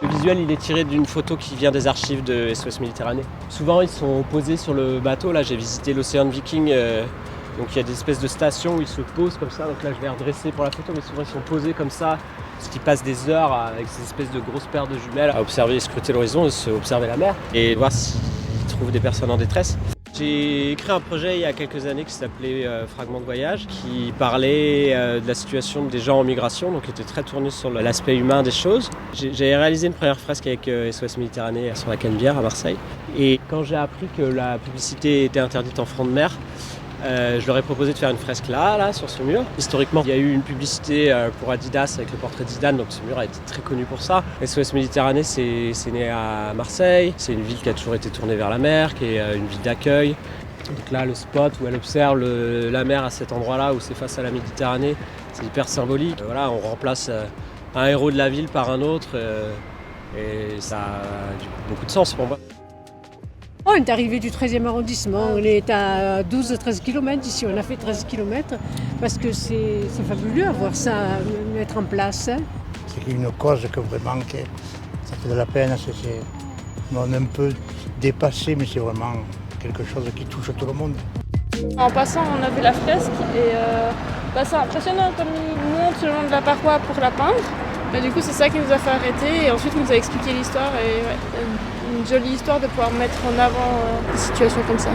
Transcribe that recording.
Le visuel, il est tiré d'une photo qui vient des archives de SOS Méditerranée. Souvent, ils sont posés sur le bateau. Là, j'ai visité l'Océan Viking. Donc, il y a des espèces de stations où ils se posent comme ça. Donc là, je vais redresser pour la photo, mais souvent, ils sont posés comme ça. Parce qu'ils passent des heures avec ces espèces de grosses paires de jumelles à observer et scruter l'horizon, et observer la mer et voir s'ils trouvent des personnes en détresse. J'ai créé un projet il y a quelques années qui s'appelait Fragments de voyage, qui parlait de la situation des gens en migration, donc qui était très tourné sur l'aspect humain des choses. J'ai réalisé une première fresque avec SOS Méditerranée sur la Canebière à Marseille. Et quand j'ai appris que la publicité était interdite en front de mer, je leur ai proposé de faire une fresque là, sur ce mur. Historiquement, il y a eu une publicité pour Adidas avec le portrait de Zidane, donc ce mur a été très connu pour ça. SOS Méditerranée, c'est né à Marseille. C'est une ville qui a toujours été tournée vers la mer, qui est une ville d'accueil. Donc là, le spot où elle observe la mer à cet endroit-là, où c'est face à la Méditerranée, c'est hyper symbolique. Voilà, on remplace un héros de la ville par un autre, et ça a du coup beaucoup de sens pour moi. On est arrivé du 13e arrondissement, on est à 12-13 km d'ici, on a fait 13 km parce que c'est fabuleux à voir ça mettre en place. C'est une cause que vraiment ça fait de la peine, on est un peu dépassé, mais c'est vraiment quelque chose qui touche tout le monde. En passant, on a vu la fresque et c'est impressionnant comme il monte le long de la paroi pour la peindre. Mais du coup, c'est ça qui nous a fait arrêter et ensuite il nous a expliqué l'histoire et une jolie histoire de pouvoir mettre en avant des situations comme ça.